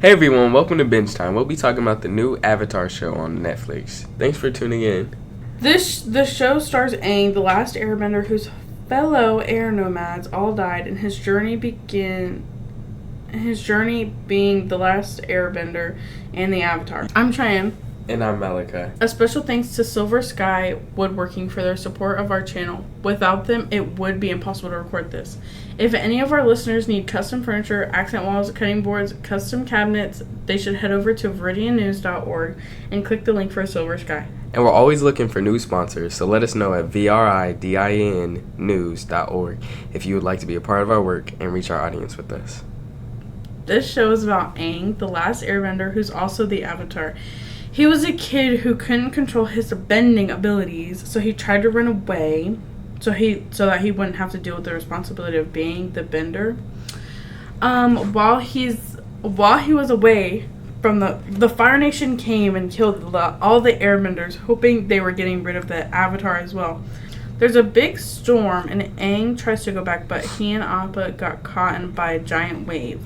Hey everyone, welcome to Binge Time. We'll be talking about the new Avatar show on Netflix. Thanks for tuning in. The show stars Aang, the last Airbender whose fellow air nomads all died, and his journey being the last Airbender and the Avatar. I'm Cheyenne. And I'm Malachi. A special thanks to Silver Sky Woodworking for their support of our channel. Without them, it would be impossible to record this. If any of our listeners need custom furniture, accent walls, cutting boards, custom cabinets, they should head over to viridiannews.org and click the link for Silver Sky. And we're always looking for new sponsors, so let us know at viridiannews.org if you would like to be a part of our work and reach our audience with us. This show is about Aang, the last Airbender who's also the Avatar. He was a kid who couldn't control his bending abilities, so he tried to run away so that he wouldn't have to deal with the responsibility of being the bender. While he was away from the Fire Nation came and killed all the Airbenders, hoping they were getting rid of the Avatar as well. There's a big storm, and Aang tries to go back, but he and Appa got caught by a giant wave.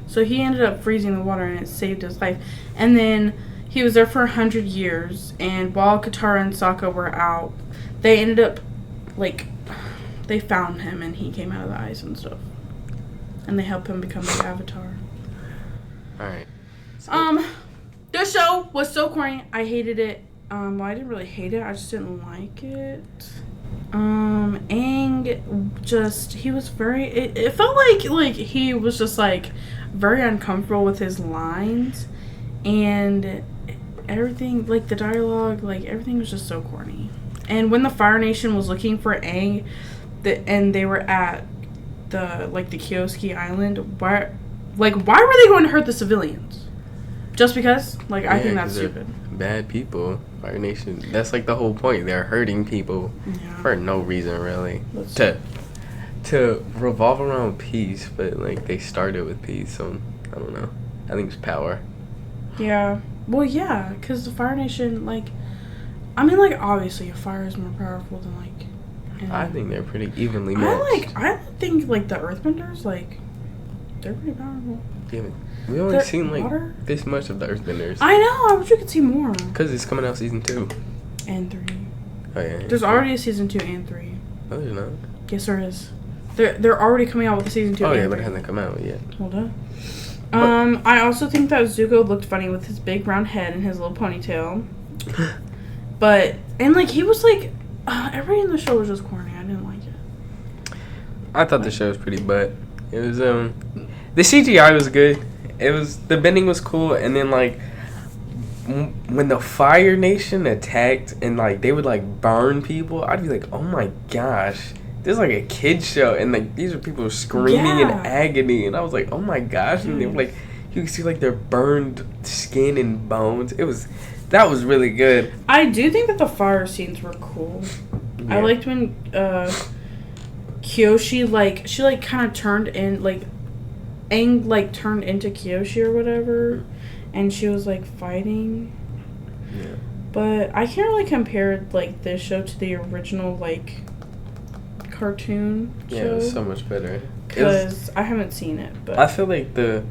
So he ended up freezing the water, and it saved his life. And then he was there for 100 years, and while Katara and Sokka were out, they ended up, they found him, and he came out of the ice and stuff. And they helped him become the Avatar. Alright. This show was so corny. I hated it. Well, I didn't really hate it. I just didn't like it. Aang he was very, it felt like he was just, very uncomfortable with his lines. And everything, the dialogue, everything was just so corny. And when the Fire Nation was looking for Aang, and they were at the Kyoski Island, why were they going to hurt the civilians? Just because? I think that's stupid. Bad people. Fire Nation, that's the whole point. They're hurting people for no reason, really. To revolve around peace, but they started with peace, so I don't know. I think it's power. Yeah. Well, yeah, because the Fire Nation, obviously a fire is more powerful than, I think they're pretty evenly matched. I think, the Earthbenders, they're pretty powerful. Yeah, we only seen, this much of the Earthbenders. I know, I wish we could see more. Because it's coming out season 2. And 3. Oh, yeah. There's already a season 2 and 3. Oh, there's not? Yes, there is. They're already coming out with the season 2 and 3. Oh, yeah, and but it hasn't come out yet. Hold up. I also think that Zuko looked funny with his big round head and his little ponytail. He was everybody in the show was just corny. I didn't like it. I thought the show was pretty butt. It was, the CGI was good. The bending was cool, and then, when the Fire Nation attacked and, they would, burn people, I'd be like, oh my gosh. This is a kid's show, and these are people screaming in agony, and I was like, oh my gosh, and they were you could see their burned skin and bones. That was really good. I do think that the fire scenes were cool. Yeah. I liked when Kyoshi she kind of turned in Aang turned into Kyoshi or whatever, and she was fighting. Yeah. But I can't really compare this show to the original cartoon show. Yeah, it was so much better. Because I haven't seen it, but I feel the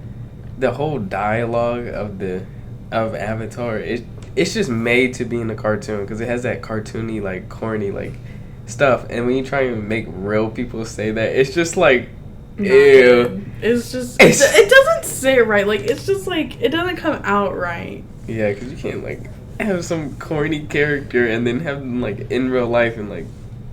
whole dialogue of Avatar, it's just made to be in a cartoon because it has that cartoony corny stuff, and when you try and make real people say that, it's just ew. It's just it doesn't say it right. It's just it doesn't come out right. Yeah, because you can't have some corny character and then have them in real life and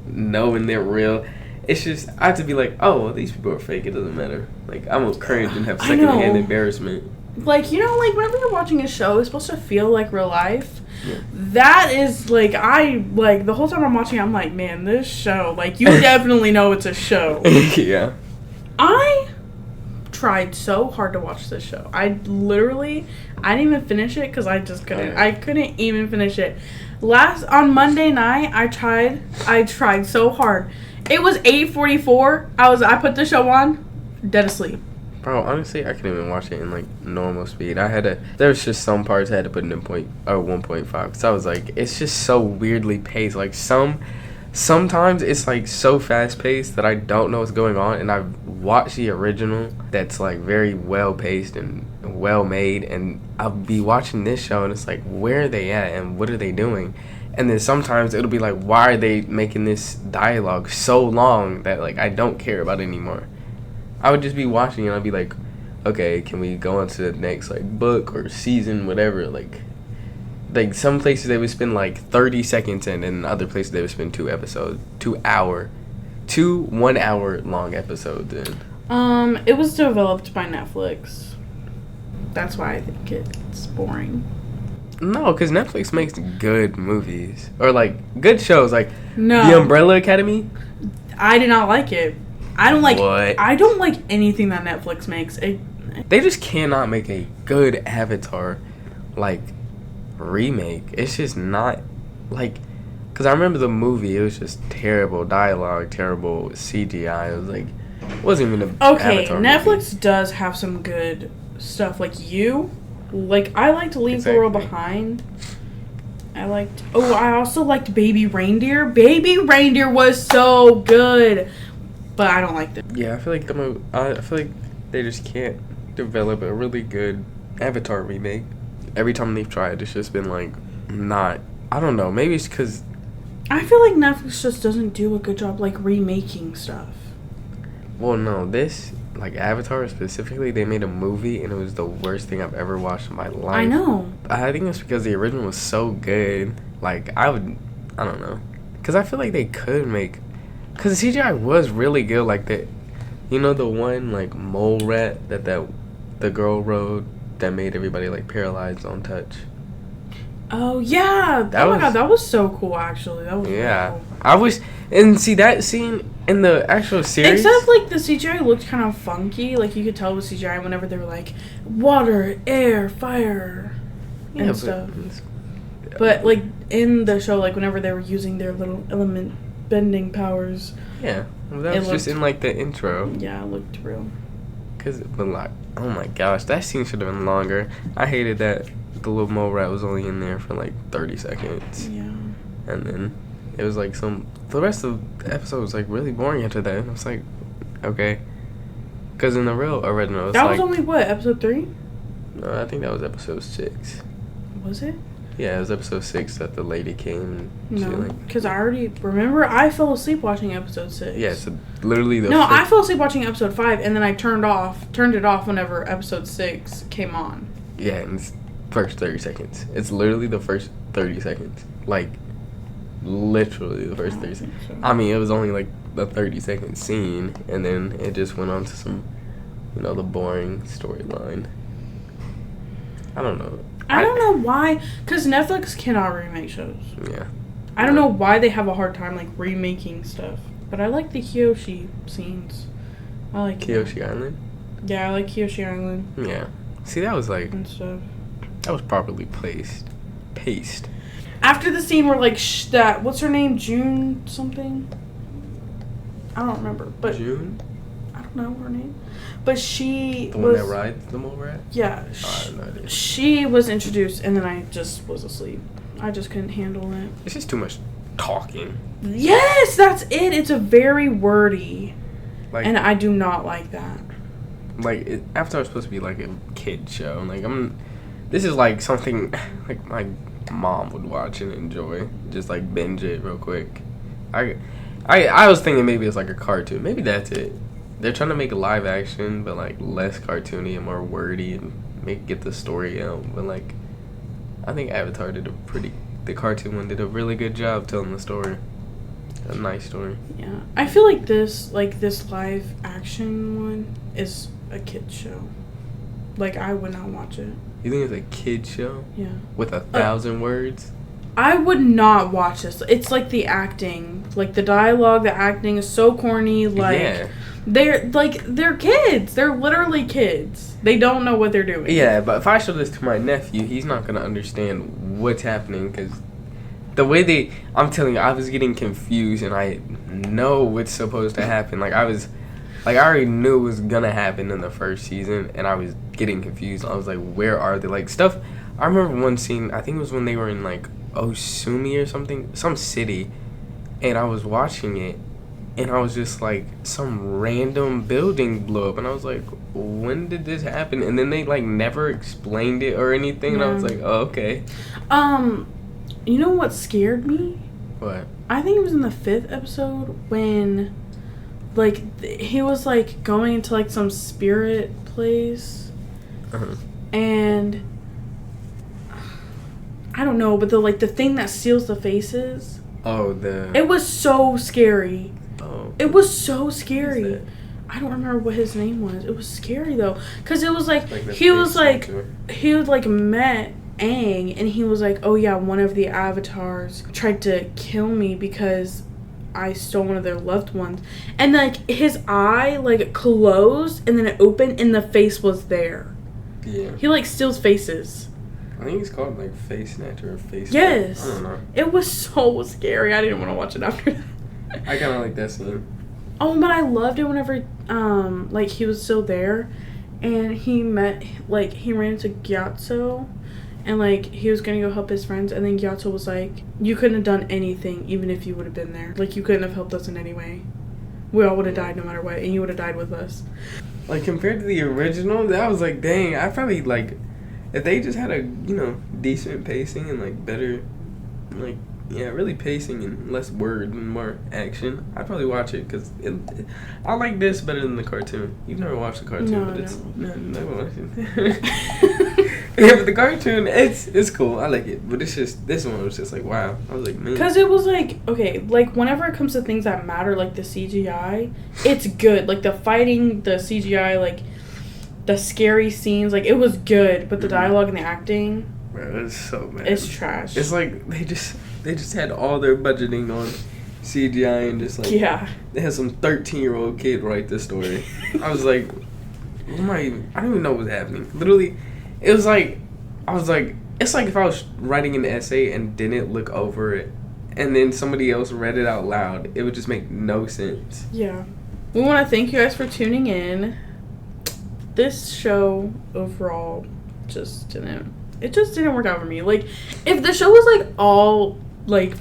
knowing they're real. It's just, I have to be oh, well, these people are fake. It doesn't matter. I'm gonna cringe and have secondhand embarrassment. Whenever you're watching a show, it's supposed to feel like real life. Yeah. That is the whole time I'm watching, I'm man, this show, you definitely know it's a show. Yeah. I tried so hard to watch this show. I didn't even finish it because I just couldn't. I couldn't even finish it. On Monday night, I tried so hard. It was 8:44. I put the show on, dead asleep. Bro, honestly, I couldn't even watch it in normal speed. There was just some parts I had to put in 1.5 because I was it's just so weirdly paced. Sometimes it's so fast paced that I don't know what's going on, and I've watched the original that's very well paced and well made, and I'll be watching this show and it's like, where are they at and what are they doing? And then sometimes it'll be like, why are they making this dialogue so long that like I don't care about it anymore? I would just be watching and I'd be like, okay, can we go on to the next like book or season, whatever? Like some places they would spend like 30 seconds in, and other places they would spend 2 1 hour long episodes in. It was developed by Netflix. That's why I think it's boring. No, because Netflix makes good movies. Or, like, good shows. Like, No. The Umbrella Academy. I did not like it. I don't like... What? I don't like anything that Netflix makes. They just cannot make a good Avatar, like, remake. It's just not, like... Because I remember the movie. It was just terrible dialogue, terrible CGI. It was, like... It wasn't even a Avatar Netflix movie. does have some good stuff. Like, Like, I liked Leave the World Behind. I also liked Baby Reindeer. Baby Reindeer was so good. But I don't like it. Yeah, I feel like they just can't develop a really good Avatar remake. Every time they've tried, it's just been, like, not... I don't know. Maybe it's because... I feel like Netflix just doesn't do a good job, like, remaking stuff. Well, no, this... Like, Avatar specifically, they made a movie, and it was the worst thing I've ever watched in my life. I know. I think it's because the original was so good. Like, I don't know. Because I feel like they could make... Because the CGI was really good. Like, the one, like, mole rat that the girl rode that made everybody, like, paralyzed on touch? Oh, yeah. My God, that was so cool, actually. That was really cool. I wish... And see, that scene in the actual series... Except, like, the CGI looked kind of funky. Like, you could tell it was CGI whenever they were like, water, air, fire, and stuff. But, like, in the show, like, whenever they were using their little element bending powers... Yeah. Well, that was just in, like, the intro. Yeah, it looked real. But, like, oh my gosh, that scene should have been longer. I hated that the little mole rat was only in there for, like, 30 seconds. Yeah. And then it was, like, the rest of the episode was, like, really boring after that. And I was like, okay. Because in the real original, it's that was only, what, episode 3? No, I think that was episode 6. Was it? Yeah, it was episode 6 that the lady came and No, she, like... because I already... Remember, I fell asleep watching episode 6. Yeah, so literally the... No, I fell asleep watching episode 5, and then I turned it off whenever episode 6 came on. Yeah, and it's first 30 seconds. It's literally the first 30 seconds. Like, literally the first 30 seconds. So. I mean, it was only, like, the 30-second scene, and then it just went on to some, the boring storyline. I don't know. I don't know why, because Netflix cannot remake shows. Yeah. I don't know why they have a hard time, like, remaking stuff. But I like the Kyoshi scenes. I like Kyoshi Island? Yeah, I like Kyoshi Island. Yeah. See, that was, like... And stuff. That was properly paced. After the scene where, like, what's her name? June something? I don't remember. But June? I don't know her name. But she The one that rides the mole rat? Yeah. I have no idea. She was introduced, and then I just was asleep. I just couldn't handle it. It's just too much talking. Yes, that's it. It's a very wordy. Like, and I do not like that. Like, Avatar is supposed to be, like, a kid show. Like, this is, like, something, like, my mom would watch and enjoy. Just, like, binge it real quick. I was thinking maybe it's, like, a cartoon. Maybe that's it. They're trying to make a live action, but, like, less cartoony and more wordy and get the story out. But, like, I think Avatar the cartoon one did a really good job telling the story. A nice story. Yeah. I feel like this live action one is a kid's show. Like, I would not watch it. You think it's a kid's show? Yeah. With 1,000 words? I would not watch this. It's like the acting. Like, the dialogue, the acting is so corny. Like, yeah. They're kids. They're literally kids. They don't know what they're doing. Yeah, but if I show this to my nephew, he's not going to understand what's happening because the way I'm telling you, I was getting confused and I know what's supposed to happen. Like, I already knew it was going to happen in the first season and I was getting confused. I was like, where are they? Like, stuff. I remember one scene, I think it was when they were in, like, Osumi or something, some city, and I was watching it. and I was just like, some random building blew up, and I was like, when did this happen? And then they like never explained it or anything, and I was like, oh, okay. You know what scared me? What? I think it was in the 5th episode when, like, he was like going into like some spirit place, and I don't know, but the thing that steals the faces. Oh, It was so scary. Oh. It was so scary. I don't remember what his name was. It was scary though, cause it was like he was like met Aang, and he was like, oh yeah, one of the avatars tried to kill me because I stole one of their loved ones, and like his eye like closed and then it opened and the face was there. Yeah. He like steals faces. I think it's called like Face Snatcher or Face. Yes. I don't know. It was so scary. I didn't want to watch it after that. I kind of like that scene. Oh, but I loved it whenever like he was still there, and he ran into Gyatso, and like he was gonna go help his friends, and then Gyatso was like, "You couldn't have done anything, even if you would have been there. Like you couldn't have helped us in any way. We all would have died no matter what, and you would have died with us." Like compared to the original, that was like, dang, I probably like, if they just had a decent pacing and like better, like really pacing and less word and more action, I'd probably watch it because I like this better than the cartoon. You've never watched the cartoon, No, but it's no. never watched it. Yeah, but the cartoon, it's cool. I like it, but it's just this one was just like, wow. I was like, man, because it was like, okay, like whenever it comes to things that matter, like the CGI, it's good. Like the fighting, the CGI, like the scary scenes, like it was good, but the dialogue and the acting, bro, it's so bad. It's trash. It's like they just had all their budgeting on CGI and just like they had some 13-year-old kid write this story. I was like, I don't even know what's happening. Literally, it was like it's like if I was writing an essay and didn't look over it, and then somebody else read it out loud, it would just make no sense. Yeah. We want to thank you guys for tuning in. This show overall just didn't work out for me. Like, if the show was like all like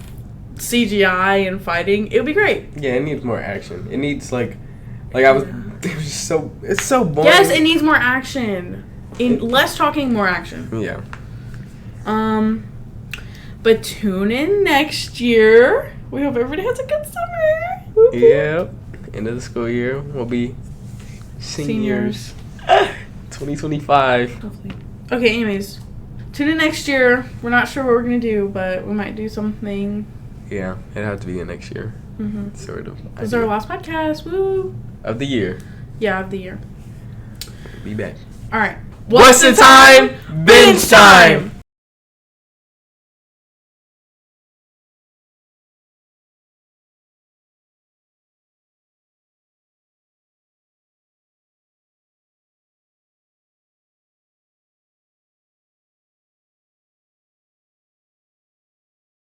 CGI and fighting, it would be great. Yeah, it needs more action. It needs like I was it was just it's so boring. Yes, it needs more action. Less talking, more action. Yeah. But tune in next year. We hope everybody has a good summer. Whoop, whoop. Yep. End of the school year, we'll be seniors. 2025. Hopefully. Okay, anyways. Tune in next year. We're not sure what we're going to do, but we might do something. Yeah, it has to be the next year. Mm-hmm. Sort of. This is our last podcast. Woo! Of the year. Yeah, of the year. Be back. All right. What's the time? Binge time!